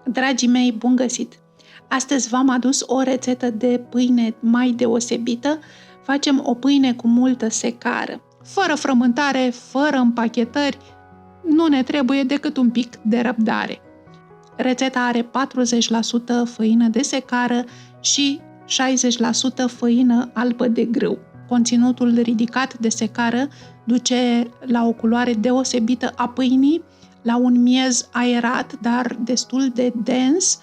Dragii mei, bun găsit! Astăzi v-am adus o rețetă de pâine mai deosebită. Facem o pâine cu multă secară, fără frământare, fără împachetări, nu ne trebuie decât un pic de răbdare. Rețeta are 40% făină de secară și 60% făină albă de grâu. Conținutul ridicat de secară duce la o culoare deosebită a pâinii, la un miez aerat, dar destul de dens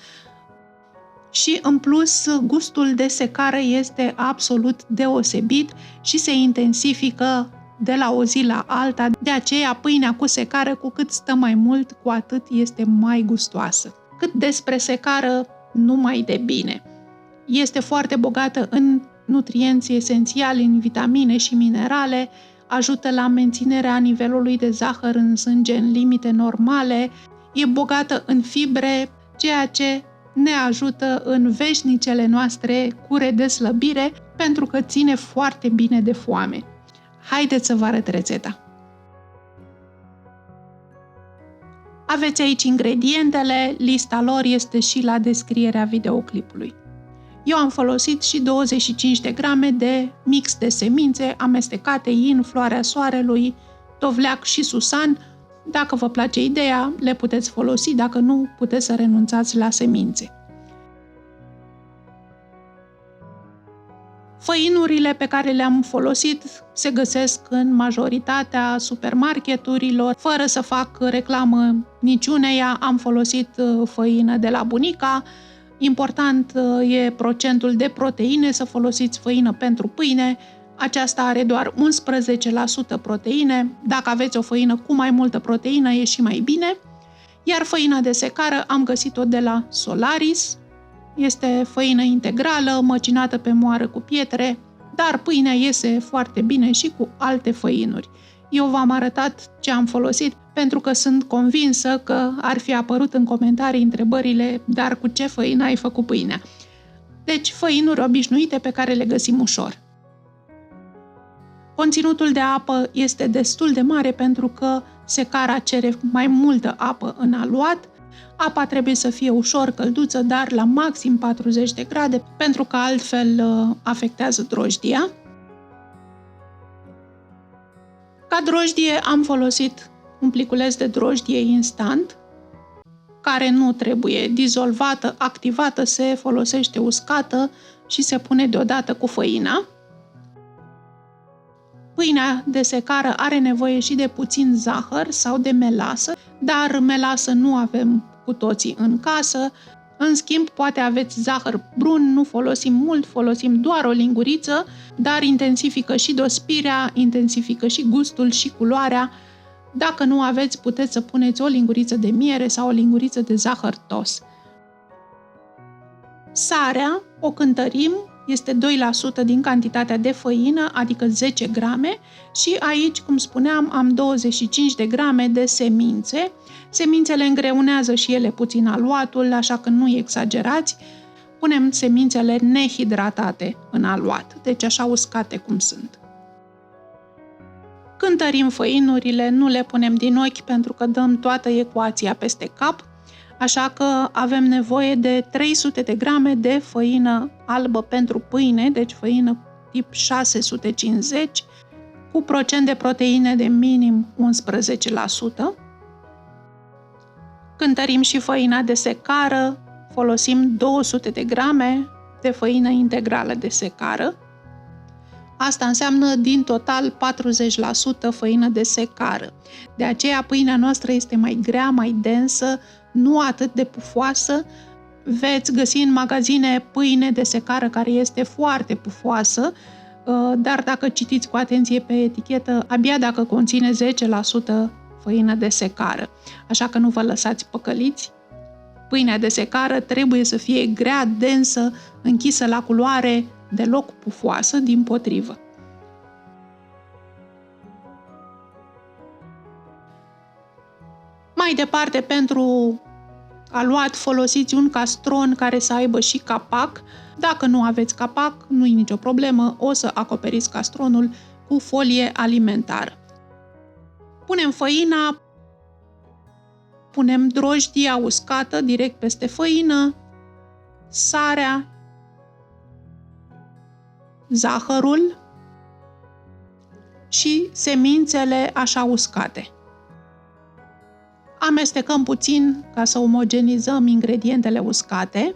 și, în plus, gustul de secară este absolut deosebit și se intensifică de la o zi la alta. De aceea, pâinea cu secară, cu cât stă mai mult, cu atât este mai gustoasă. Cât despre secară, numai de bine. Este foarte bogată în nutrienți esențiali, în vitamine și minerale, ajută la menținerea nivelului de zahăr în sânge în limite normale, e bogată în fibre, ceea ce ne ajută în veșnicele noastre cure de slăbire, pentru că ține foarte bine de foame. Haideți să vă arăt rețeta. Aveți aici ingredientele, lista lor este și la descrierea videoclipului. Eu am folosit și 25 de grame de mix de semințe amestecate in, floarea soarelui, dovleac și susan. Dacă vă place ideea, le puteți folosi, dacă nu, puteți să renunțați la semințe. Făinurile pe care le-am folosit se găsesc în majoritatea supermarketurilor. Fără să fac reclamă niciuneia, am folosit făină de la bunica. Important e procentul de proteine, să folosiți făină pentru pâine. Aceasta are doar 11% proteine. Dacă aveți o făină cu mai multă proteină, e și mai bine. Iar făina de secară am găsit-o de la Solaris. Este făină integrală, măcinată pe moară cu pietre, dar pâinea iese foarte bine și cu alte făinuri. Eu v-am arătat ce am folosit pentru că sunt convinsă că ar fi apărut în comentarii întrebările: dar cu ce făină ai făcut pâinea? Deci făinuri obișnuite pe care le găsim ușor. Conținutul de apă este destul de mare pentru că secara cere mai multă apă în aluat. Apa trebuie să fie ușor călduță, dar la maxim 40 de grade, pentru că altfel afectează drojdia. Ca drojdie am folosit un pliculeț de drojdie instant, care nu trebuie dizolvată, activată, se folosește uscată și se pune deodată cu făina. Pâinea de secară are nevoie și de puțin zahăr sau de melasă, dar melasă nu avem cu toții în casă. În schimb, poate aveți zahăr brun, nu folosim mult, folosim doar o linguriță, dar intensifică și dospirea, intensifică și gustul și culoarea. Dacă nu aveți, puteți să puneți o linguriță de miere sau o linguriță de zahăr tos. Sarea o cântărim, este 2% din cantitatea de făină, adică 10 grame, și aici, cum spuneam, am 25 de grame de semințe. Semințele îngreunează și ele puțin aluatul, așa că nu exagerați. Punem semințele nehidratate în aluat, deci așa uscate cum sunt. Cântărim făinurile, nu le punem din ochi pentru că dăm toată ecuația peste cap, așa că avem nevoie de 300 de grame de făină albă pentru pâine, deci făină tip 650, cu procent de proteine de minim 11%. Cântărim și făina de secară, folosim 200 de grame de făină integrală de secară. Asta înseamnă din total 40% făină de secară. De aceea pâinea noastră este mai grea, mai densă, nu atât de pufoasă. Veți găsi în magazine pâine de secară care este foarte pufoasă, dar dacă citiți cu atenție pe etichetă, abia dacă conține 10% făină de secară. Așa că nu vă lăsați păcăliți. Pâinea de secară trebuie să fie grea, densă, închisă la culoare, deloc pufoasă, dimpotrivă. Mai departe, pentru aluat folosiți un castron care să aibă și capac. Dacă nu aveți capac, nu e nicio problemă, o să acoperiți castronul cu folie alimentară. Punem făina punem drojdia uscată direct peste făină, sarea, zahărul și semințele așa uscate. Amestecăm puțin ca să omogenizăm ingredientele uscate.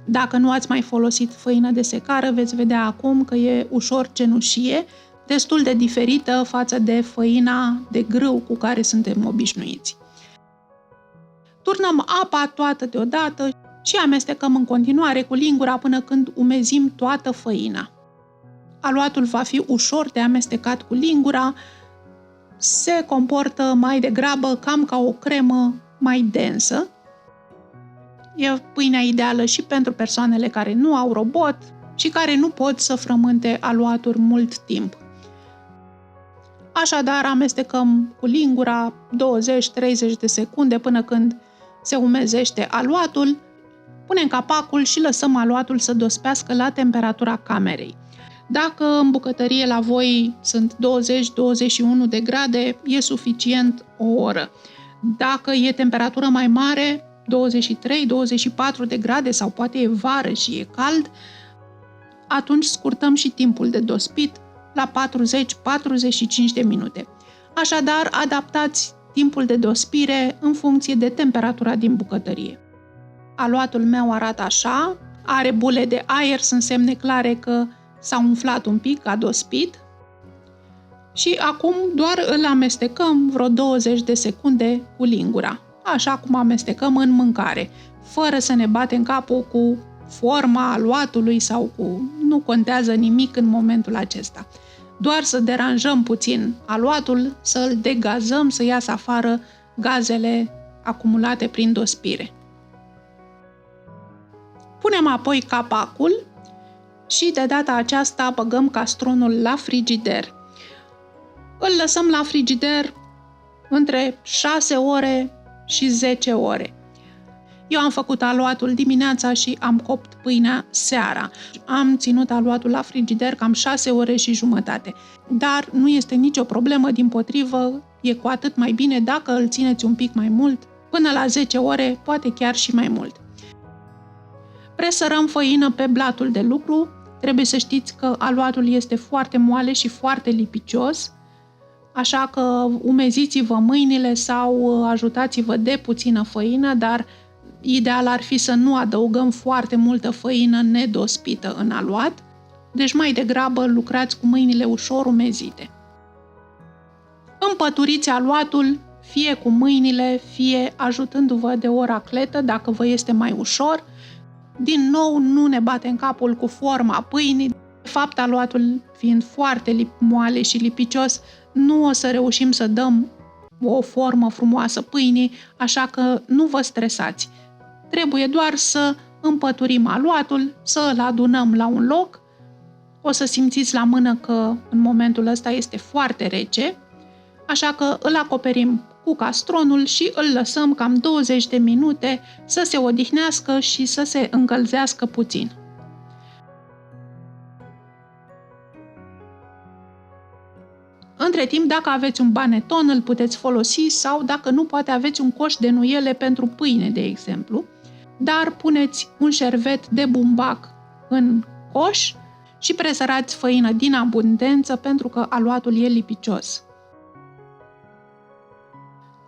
Dacă nu ați mai folosit făină de secară, veți vedea acum că e ușor cenușie, destul de diferită față de făina de grâu cu care suntem obișnuiți. Turnăm apa toată deodată și amestecăm în continuare cu lingura până când umezim toată făina. Aluatul va fi ușor de amestecat cu lingura, se comportă mai degrabă cam ca o cremă mai densă. E pâinea ideală și pentru persoanele care nu au robot și care nu pot să frământe aluaturi mult timp. Așadar, amestecăm cu lingura 20-30 de secunde până când se umezește aluatul, punem capacul și lăsăm aluatul să dospească la temperatura camerei. Dacă în bucătărie la voi sunt 20-21 de grade, e suficient o oră. Dacă e temperatură mai mare, 23-24 de grade sau poate e vară și e cald, atunci scurtăm și timpul de dospit la 40-45 de minute. Așadar, adaptați timpul de dospire în funcție de temperatura din bucătărie. Aluatul meu arată așa, are bule de aer, sunt semne clare că s-a umflat un pic, a dospit. Și acum doar îl amestecăm vreo 20 de secunde cu lingura, așa cum amestecăm în mâncare, fără să ne batem capul cu forma aluatului sau cu... Nu contează nimic în momentul acesta. Doar să deranjăm puțin aluatul, să îl degazăm, să iasă afară gazele acumulate prin dospire. Punem apoi capacul și de data aceasta băgăm castronul la frigider. Îl lăsăm la frigider între 6 ore și 10 ore. Eu am făcut aluatul dimineața și am copt pâinea seara. Am ținut aluatul la frigider cam 6 ore și jumătate. Dar nu este nicio problemă, dimpotrivă, e cu atât mai bine dacă îl țineți un pic mai mult, până la 10 ore, poate chiar și mai mult. Presărăm făină pe blatul de lucru. Trebuie să știți că aluatul este foarte moale și foarte lipicios, așa că umeziți-vă mâinile sau ajutați-vă de puțină făină, dar ideal ar fi să nu adăugăm foarte multă făină nedospită în aluat, deci mai degrabă lucrați cu mâinile ușor umezite. Împăturiți aluatul fie cu mâinile, fie ajutându-vă de o racletă dacă vă este mai ușor. Din nou, nu ne batem capul cu forma pâinii. De fapt, aluatul fiind foarte moale și lipicios, nu o să reușim să dăm o formă frumoasă pâinii, așa că nu vă stresați. Trebuie doar să împăturim aluatul, să îl adunăm la un loc. O să simțiți la mână că în momentul ăsta este foarte rece, așa că îl acoperim cu castronul și îl lăsăm cam 20 de minute să se odihnească și să se încălzească puțin. Între timp, dacă aveți un baneton, îl puteți folosi sau, dacă nu, poate aveți un coș de nuiele pentru pâine, de exemplu, dar puneți un șervet de bumbac în coș și presărați făină din abundență pentru că aluatul e lipicios.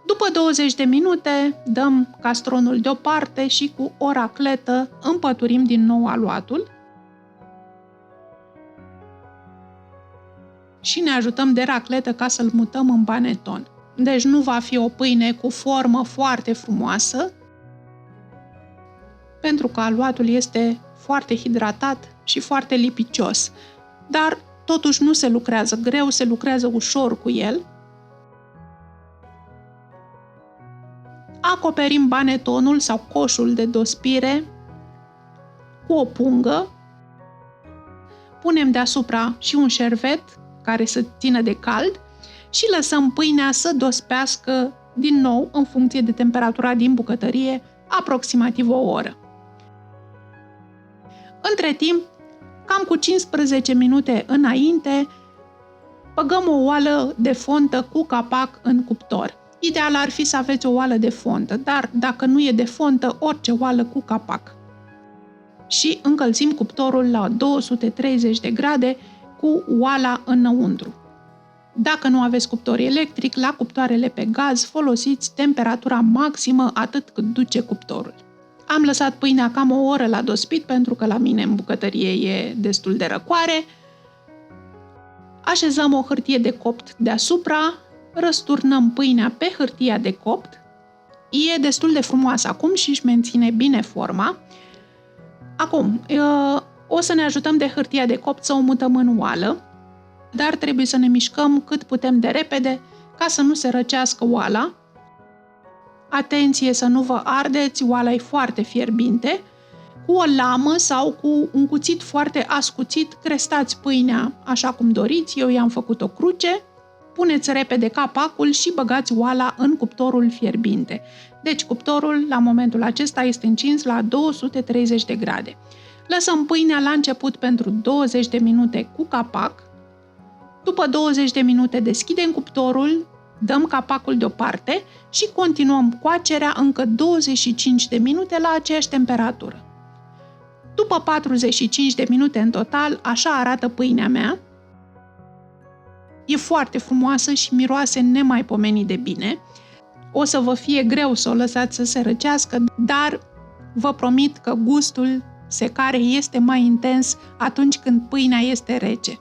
După 20 de minute, dăm castronul deoparte și cu o racletă împăturim din nou aluatul și ne ajutăm de racletă ca să-l mutăm în baneton. Deci nu va fi o pâine cu formă foarte frumoasă, pentru că aluatul este foarte hidratat și foarte lipicios, dar totuși nu se lucrează greu, se lucrează ușor cu el. Acoperim banetonul sau coșul de dospire cu o pungă, punem deasupra și un șervet care să țină de cald și lăsăm pâinea să dospească din nou în funcție de temperatura din bucătărie, aproximativ o oră. Între timp, cam cu 15 minute înainte, băgăm o oală de fontă cu capac în cuptor. Ideal ar fi să aveți o oală de fontă, dar dacă nu e de fontă, orice oală cu capac. Și încălzim cuptorul la 230 de grade cu oala înăuntru. Dacă nu aveți cuptor electric, la cuptoarele pe gaz folosiți temperatura maximă atât cât duce cuptorul. Am lăsat pâinea cam o oră la dospit pentru că la mine în bucătărie e destul de răcoare. Așezăm o hârtie de copt deasupra, răsturnăm pâinea pe hârtia de copt. E destul de frumoasă acum și își menține bine forma. Acum, o să ne ajutăm de hârtia de copt să o mutăm în oală, dar trebuie să ne mișcăm cât putem de repede ca să nu se răcească oala. Atenție să nu vă ardeți, oala e foarte fierbinte. Cu o lamă sau cu un cuțit foarte ascuțit crestați pâinea așa cum doriți, eu i-am făcut o cruce, puneți repede capacul și băgați oala în cuptorul fierbinte. Deci cuptorul la momentul acesta este încins la 230 de grade. Lăsăm pâinea la început pentru 20 de minute cu capac. După 20 de minute deschidem cuptorul, dăm capacul deoparte și continuăm coacerea încă 25 de minute la aceeași temperatură. După 45 de minute în total, așa arată pâinea mea. E foarte frumoasă și miroase nemaipomenit de bine. O să vă fie greu să o lăsați să se răcească, dar vă promit că gustul secarei este mai intens atunci când pâinea este rece.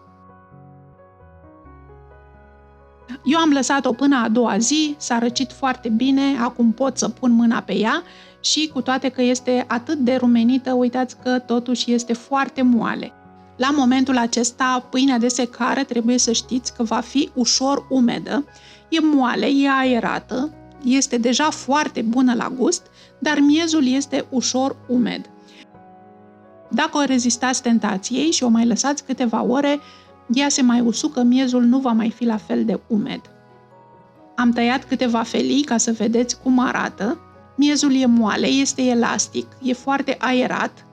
Eu am lăsat-o până a doua zi, s-a răcit foarte bine, acum pot să pun mâna pe ea și cu toate că este atât de rumenită, uitați că totuși este foarte moale. La momentul acesta, pâinea de secară trebuie să știți că va fi ușor umedă, e moale, e aerată, este deja foarte bună la gust, dar miezul este ușor umed. Dacă o rezistați tentației și o mai lăsați câteva ore, ea se mai usucă, miezul nu va mai fi la fel de umed. Am tăiat câteva felii ca să vedeți cum arată. Miezul e moale, este elastic, e foarte aerat.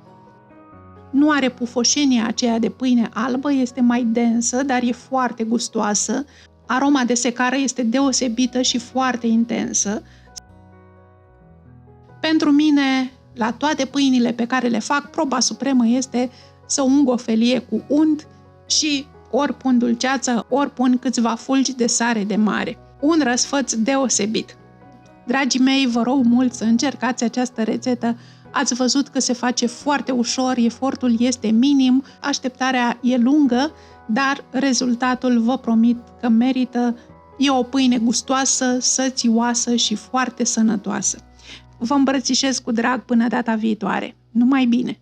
Nu are pufoșenia aceea de pâine albă, este mai densă, dar e foarte gustoasă. Aroma de secară este deosebită și foarte intensă. Pentru mine, la toate pâinile pe care le fac, proba supremă este să ung o felie cu unt și ori pun dulceață, ori pun câțiva fulgi de sare de mare. Un răsfăț deosebit. Dragii mei, vă rog mult să încercați această rețetă. Ați văzut că se face foarte ușor, efortul este minim, așteptarea e lungă, dar rezultatul vă promit că merită. E o pâine gustoasă, sățioasă și foarte sănătoasă. Vă îmbrățișez cu drag până data viitoare. Numai bine!